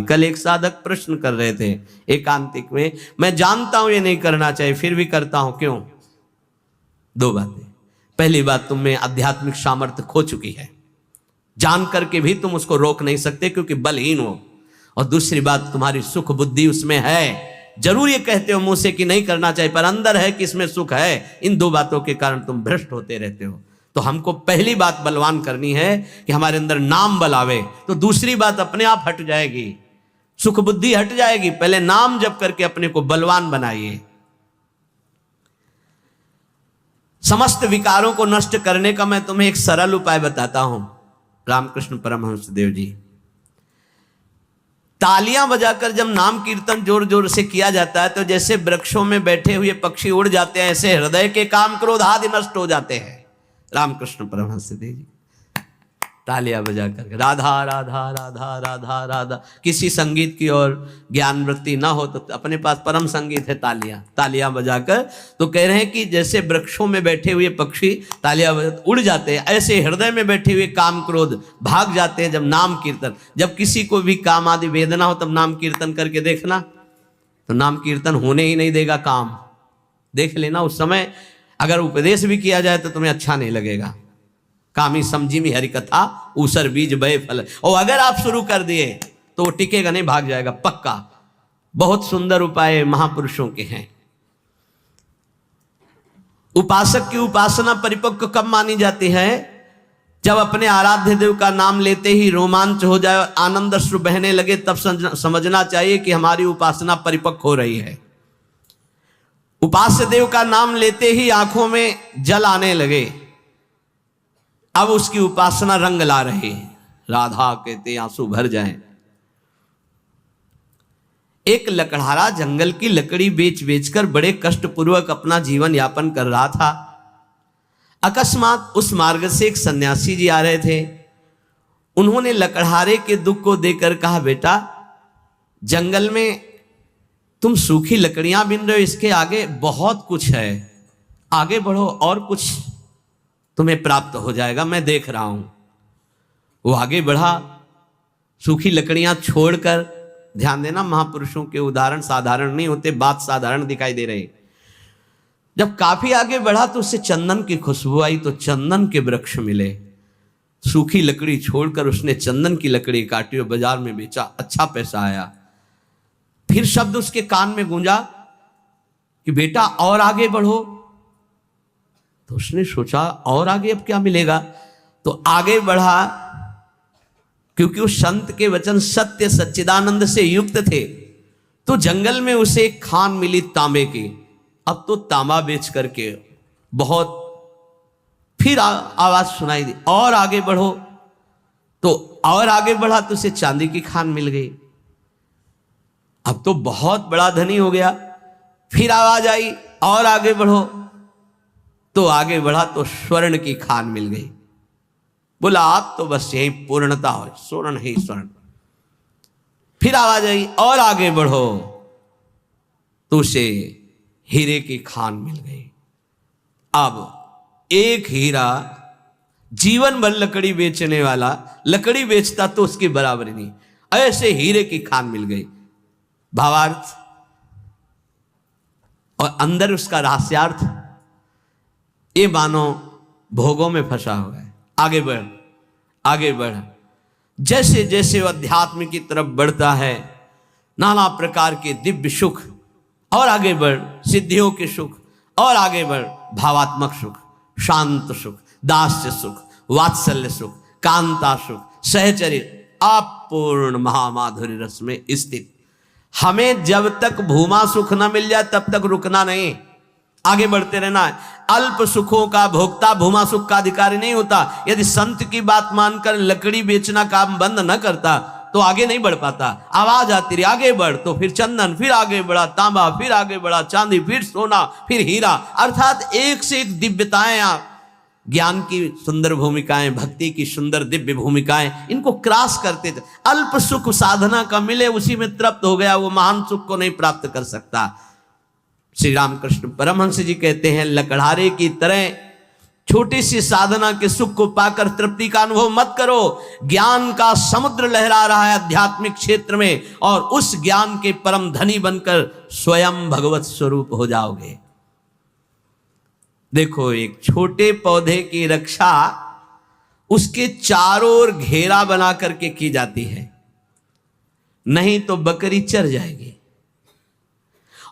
कल एक साधक प्रश्न कर रहे थे एकांतिक में, मैं जानता हूं ये नहीं करना चाहिए फिर भी करता हूं, क्यों? दो बातें। पहली बात, तुम में आध्यात्मिक सामर्थ्य खो चुकी है, जान करके भी तुम उसको रोक नहीं सकते क्योंकि बलहीन हो। और दूसरी बात, तुम्हारी सुख बुद्धि उसमें है, जरूर ये कहते हो मुंह से कि नहीं करना चाहिए, पर अंदर है कि इसमें सुख है। इन दो बातों के कारण तुम भ्रष्ट होते रहते हो। तो हमको पहली बात बलवान करनी है कि हमारे अंदर नाम बल आवे, तो दूसरी बात अपने आप हट जाएगी, सुख बुद्धि हट जाएगी। पहले नाम जप करके अपने को बलवान बनाइए। समस्त विकारों को नष्ट करने का मैं तुम्हें एक सरल उपाय बताता हूं। रामकृष्ण परमहंस देव जी, तालियां बजाकर जब नाम कीर्तन जोर जोर से किया जाता है तो जैसे वृक्षों में बैठे हुए पक्षी उड़ जाते हैं, ऐसे हृदय के काम क्रोध आदि नष्ट हो जाते हैं। रामकृष्ण परमहंस देव जी तालियां बजाकर राधा राधा राधा राधा राधा, किसी संगीत की और ज्ञान वृत्ति ना हो तो अपने पास परम संगीत है तालियां बजाकर। तो कह रहे हैं कि जैसे वृक्षों में बैठे हुए पक्षी तालियां उड़ जाते हैं, ऐसे हृदय में बैठे हुए काम क्रोध भाग जाते हैं जब नाम कीर्तन। जब किसी को भी काम आदि वेदना हो तब नाम कीर्तन करके देखना, तो नाम कीर्तन होने ही नहीं देगा काम। देख लेना, उस समय अगर उपदेश भी किया जाए तो तुम्हें अच्छा नहीं लगेगा। कामी समझी में हरि कथा ऊसर बीज बय फल, और अगर आप शुरू कर दिए तो वो टिकेगा नहीं, भाग जाएगा पक्का। बहुत सुंदर उपाय महापुरुषों के हैं। उपासक की उपासना परिपक्व कब मानी जाती है? जब अपने आराध्य देव का नाम लेते ही रोमांच हो जाए, आनंद अश्रु बहने लगे, तब समझना चाहिए कि हमारी उपासना परिपक्व हो रही है। उपास्य देव का नाम लेते ही आंखों में जल आने लगे, अब उसकी उपासना रंग ला रही, राधा कहते आंसू भर जाएं। एक लकड़हारा जंगल की लकड़ी बेच बेचकर बड़े कष्ट पूर्वक अपना जीवन यापन कर रहा था। अकस्मात उस मार्ग से एक सन्यासी जी आ रहे थे। उन्होंने लकड़हारे के दुख को देखकर कहा, बेटा जंगल में तुम सूखी लकड़ियां बिन रहे हो, इसके आगे बहुत कुछ है, आगे बढ़ो और कुछ तुम्हें प्राप्त हो जाएगा, मैं देख रहा हूं। वो आगे बढ़ा, सूखी लकड़ियां छोड़कर, ध्यान देना महापुरुषों के उदाहरण साधारण नहीं होते, बात साधारण दिखाई दे रही। जब काफी आगे बढ़ा तो उससे चंदन की खुशबू आई, तो चंदन के वृक्ष मिले। सूखी लकड़ी छोड़कर उसने चंदन की लकड़ी काटी और बाजार में बेचा, अच्छा पैसा आया। फिर शब्द उसके कान में गूंजा कि बेटा और आगे बढ़ो। तो उसने सोचा और आगे अब क्या मिलेगा, तो आगे बढ़ा, क्योंकि उस संत के वचन सत्य सच्चिदानंद से युक्त थे। तो जंगल में उसे एक खान मिली तांबे की, अब तो तांबा बेच करके बहुत, फिर आवाज सुनाई दी और आगे बढ़ो, तो और आगे बढ़ा तो उसे चांदी की खान मिल गई, अब तो बहुत बड़ा धनी हो गया। फिर आवाज आई और आगे बढ़ो, तो आगे बढ़ा तो स्वर्ण की खान मिल गई। बोला आप तो बस यही पूर्णता हो, स्वर्ण ही स्वर्ण। फिर आवाज आई और आगे बढ़ो, तो उसे हीरे की खान मिल गई। अब एक हीरा जीवन भर लकड़ी बेचने वाला लकड़ी बेचता तो उसकी बराबरी नहीं, ऐसे हीरे की खान मिल गई। भावार्थ और अंदर उसका रहस्यार्थ, ये मानो भोगों में फंसा हुआ है। आगे बढ़ आगे बढ़, जैसे जैसे वो अध्यात्म की तरफ बढ़ता है, नाना प्रकार के दिव्य सुख, और आगे बढ़ सिद्धियों के सुख, और आगे बढ़ भावात्मक सुख, शांत सुख, दास्य सुख, वात्सल्य सुख, कांता सुख, सहचर्य, अपूर्ण महामाधुर्य रस में स्थित। हमें जब तक भूमा सुख न मिल जाए तब तक रुकना नहीं, आगे बढ़ते रहना है। अल्प सुखों का भोक्ता भूमा सुख का अधिकारी नहीं होता। यदि संत की बात मानकर लकड़ी बेचना काम बंद न करता तो आगे नहीं बढ़ पाता। आवाज आती रही आगे बढ़, तो फिर चंदन, फिर आगे बढ़ा तांबा, फिर आगे बढ़ा चांदी, फिर सोना, फिर हीरा, अर्थात एक से एक दिव्यताएं, ज्ञान की सुंदर भूमिकाएं, भक्ति की सुंदर दिव्य भूमिकाएं, इनको क्रॉस करते थे। अल्प सुख साधना का मिले उसी में तृप्त हो गया, वो महान सुख को नहीं प्राप्त कर सकता। श्री रामकृष्ण परमहंस जी कहते हैं, लकड़हारे की तरह छोटी सी साधना के सुख को पाकर तृप्ति का अनुभव मत करो। ज्ञान का समुद्र लहरा रहा है आध्यात्मिक क्षेत्र में, और उस ज्ञान के परम धनी बनकर स्वयं भगवत स्वरूप हो जाओगे। देखो, एक छोटे पौधे की रक्षा उसके चारों ओर घेरा बना करके की जाती है, नहीं तो बकरी चर जाएगी।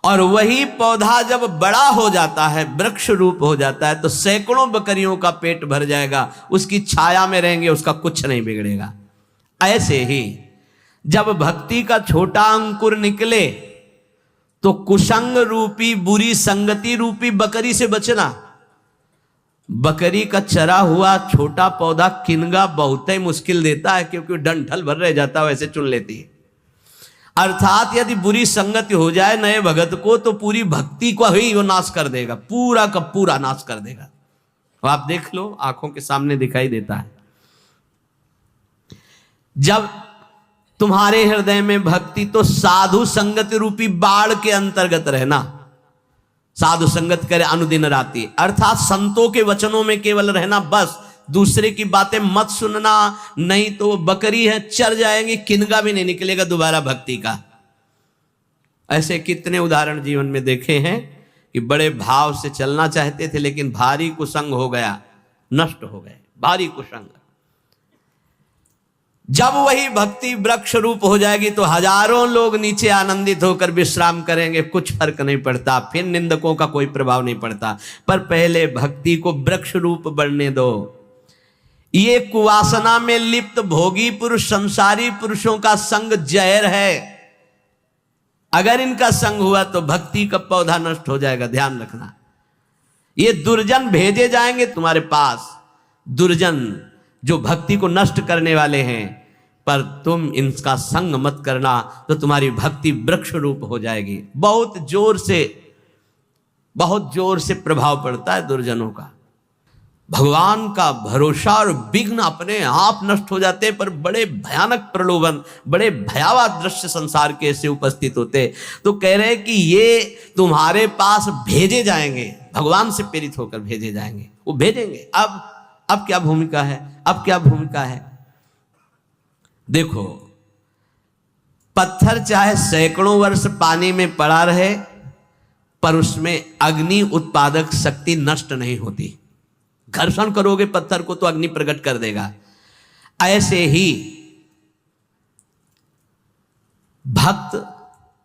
और वही पौधा जब बड़ा हो जाता है, वृक्ष रूप हो जाता है, तो सैकड़ों बकरियों का पेट भर जाएगा, उसकी छाया में रहेंगे, उसका कुछ नहीं बिगड़ेगा। ऐसे ही जब भक्ति का छोटा अंकुर निकले तो कुसंग रूपी बुरी संगति रूपी बकरी से बचना। बकरी का चरा हुआ छोटा पौधा किनगा बहुत ही मुश्किल देता है, क्योंकि डंठल भर रह जाता है, वैसे चुन लेती है। अर्थात यदि बुरी संगति हो जाए नए भगत को, तो पूरी भक्ति को ही वो नाश कर देगा, पूरा का पूरा नाश कर देगा। तो आप देख लो, आंखों के सामने दिखाई देता है। जब तुम्हारे हृदय में भक्ति, तो साधु संगति रूपी बाढ़ के अंतर्गत रहना। साधु संगत करे अनुदिन राति, अर्थात संतों के वचनों में केवल रहना, बस दूसरे की बातें मत सुनना, नहीं तो वो बकरी है, चर जाएंगी, किनगा भी नहीं निकलेगा दोबारा भक्ति का। ऐसे कितने उदाहरण जीवन में देखे हैं कि बड़े भाव से चलना चाहते थे, लेकिन भारी कुसंग हो गया, नष्ट हो गए, भारी कुसंग। जब वही भक्ति वृक्ष रूप हो जाएगी तो हजारों लोग नीचे आनंदित होकर विश्राम करेंगे, कुछ फर्क नहीं पड़ता, फिर निंदकों का कोई प्रभाव नहीं पड़ता। पर पहले भक्ति को वृक्ष रूप बढ़ने दो। ये कुवासना में लिप्त भोगी पुरुष, संसारी पुरुषों का संग जहर है। अगर इनका संग हुआ तो भक्ति का पौधा नष्ट हो जाएगा, ध्यान रखना। ये दुर्जन भेजे जाएंगे तुम्हारे पास, दुर्जन जो भक्ति को नष्ट करने वाले हैं, पर तुम इनका संग मत करना, तो तुम्हारी भक्ति वृक्ष रूप हो जाएगी। बहुत जोर से प्रभाव पड़ता है दुर्जनों का। भगवान का भरोसा और विघ्न अपने आप नष्ट हो जाते हैं, पर बड़े भयानक प्रलोभन, बड़े भयावह दृश्य संसार के ऐसे उपस्थित होते। तो कह रहे हैं कि ये तुम्हारे पास भेजे जाएंगे, भगवान से प्रेरित होकर भेजे जाएंगे, वो भेजेंगे। अब क्या भूमिका है, अब क्या भूमिका है? देखो, पत्थर चाहे सैकड़ों वर्ष पानी में पड़ा रहे, पर उसमें अग्नि उत्पादक शक्ति नष्ट नहीं होती। घर्षण करोगे पत्थर को तो अग्नि प्रकट कर देगा। ऐसे ही भक्त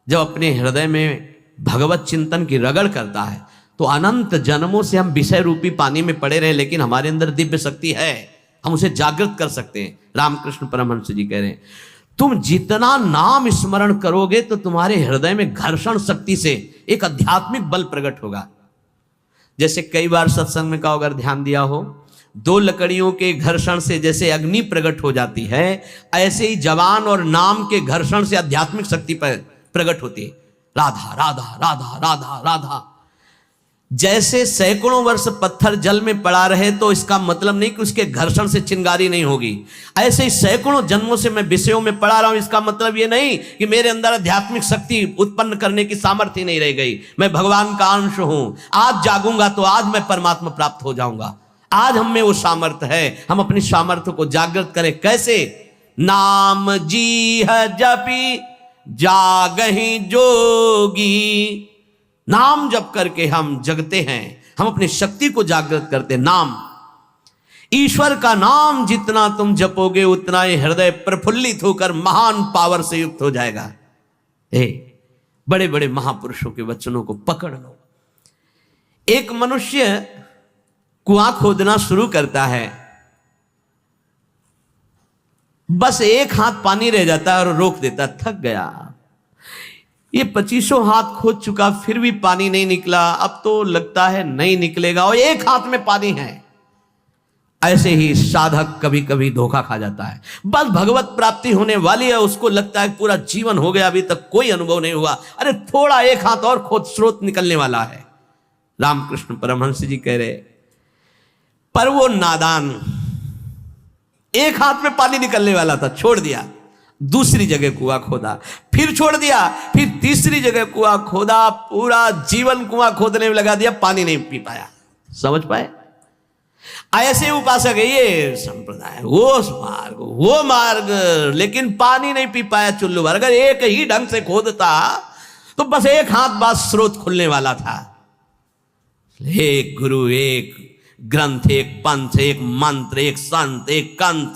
जब अपने हृदय में भगवत चिंतन की रगड़ करता है, तो अनंत जन्मों से हम विषय रूपी पानी में पड़े रहे, लेकिन हमारे अंदर दिव्य शक्ति है, हम उसे जागृत कर सकते हैं। रामकृष्ण परमहंस जी कह रहे हैं, तुम जितना नाम स्मरण करोगे तो तुम्हारे हृदय में घर्षण शक्ति से एक आध्यात्मिक बल प्रकट होगा। जैसे कई बार सत्संग में का अगर ध्यान दिया हो, दो लकड़ियों के घर्षण से जैसे अग्नि प्रकट हो जाती है, ऐसे ही जवान और नाम के घर्षण से आध्यात्मिक शक्ति पर प्रकट होती है। राधा राधा राधा राधा राधा। जैसे सैकड़ों वर्ष पत्थर जल में पड़ा रहे, तो इसका मतलब नहीं कि उसके घर्षण से चिंगारी नहीं होगी। ऐसे ही सैकड़ों जन्मों से मैं विषयों में पड़ा रहा हूं, इसका मतलब ये नहीं कि मेरे अंदर आध्यात्मिक शक्ति उत्पन्न करने की सामर्थ्य नहीं रह गई। मैं भगवान का अंश हूं, आज जागूंगा तो आज मैं परमात्मा प्राप्त हो जाऊंगा। आज हम में वो सामर्थ्य है, हम अपनी सामर्थ्य को जागृत करें। कैसे? नाम जी है जपी जागहि जोगी। नाम जप करके हम जगते हैं, हम अपनी शक्ति को जागृत करते। नाम, ईश्वर का नाम जितना तुम जपोगे उतना ही हृदय प्रफुल्लित होकर महान पावर से युक्त हो जाएगा। बड़े बड़े महापुरुषों के वचनों को पकड़ लो। एक मनुष्य कुआं खोदना शुरू करता है, बस एक हाथ पानी रह जाता है और रोक देता, थक गया। ये 25 हाथ खोद चुका, फिर भी पानी नहीं निकला, अब तो लगता है नहीं निकलेगा, और एक हाथ में पानी है। ऐसे ही साधक कभी कभी धोखा खा जाता है। बस भगवत प्राप्ति होने वाली है, उसको लगता है पूरा जीवन हो गया, अभी तक कोई अनुभव नहीं हुआ। अरे थोड़ा एक हाथ और खोद, स्रोत निकलने वाला है। रामकृष्ण परमहंस जी कह रहे, पर वो नादान, एक हाथ में पानी निकलने वाला था, छोड़ दिया। दूसरी जगह कुआं खोदा, फिर छोड़ दिया, फिर तीसरी जगह कुआं खोदा, पूरा जीवन कुआं खोदने में लगा दिया, पानी नहीं पी पाया। समझ पाए? ऐसे उपासक है ये संप्रदाय, वो मार्ग, लेकिन पानी नहीं पी पाया चुल्लू भर। अगर एक ही ढंग से खोदता तो बस एक हाथ बाद स्रोत खुलने वाला था। एक गुरु, एक ग्रंथ, एक पंथ, एक मंत्र, एक संत, एक कंत,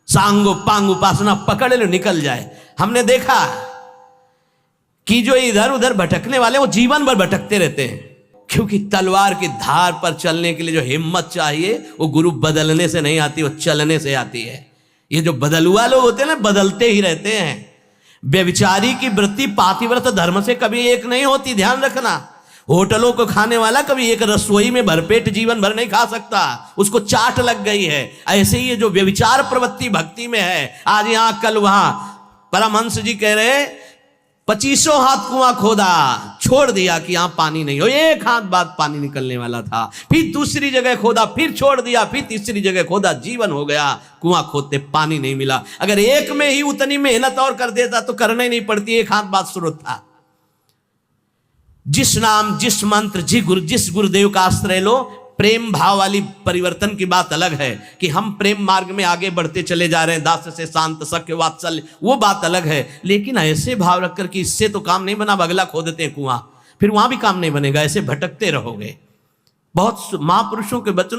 सांगो पांग उपासना पकड़ लो, निकल जाए। हमने देखा कि जो इधर उधर भटकने वाले वो जीवन भर भटकते रहते हैं, क्योंकि तलवार की धार पर चलने के लिए जो हिम्मत चाहिए वो गुरु बदलने से नहीं आती, वो चलने से आती है। ये जो बदलुआ लोग होते हैं ना, बदलते ही रहते हैं। व्यभिचारी की वृत्ति पातिव्रत धर्म से कभी एक नहीं होती, ध्यान रखना। होटलों को खाने वाला कभी एक रसोई में भरपेट जीवन भर नहीं खा सकता, उसको चाट लग गई है। ऐसे ही ये जो व्यभिचार प्रवृत्ति भक्ति में है, आज यहां कल वहां, परमहंस जी कह रहे 25 हाथ कुआं खोदा, छोड़ दिया कि यहां पानी नहीं हो, एक हाथ बाद पानी निकलने वाला था। फिर दूसरी जगह खोदा, फिर छोड़ दिया, फिर तीसरी जगह खोदा, जीवन हो गया। कुआं खोदते पानी नहीं मिला। अगर एक में ही उतनी मेहनत और कर देता तो करना ही नहीं पड़ती, एक हाथ बाद स्रोत था। जिस नाम, जिस मंत्र, जिस गुरुदेव का आश्रय लो, प्रेम भाव वाली परिवर्तन की बात अलग है कि हम प्रेम मार्ग में आगे बढ़ते चले जा रहे हैं, दास से शांत, सख्य, वात्सल्य, वो बात अलग है। लेकिन ऐसे भाव रखकर कि इससे तो काम नहीं बना, अगला खोदते हैं कुआं, फिर वहां भी काम नहीं बनेगा, ऐसे भटकते रहोगे। बहुत महापुरुषों के वचनों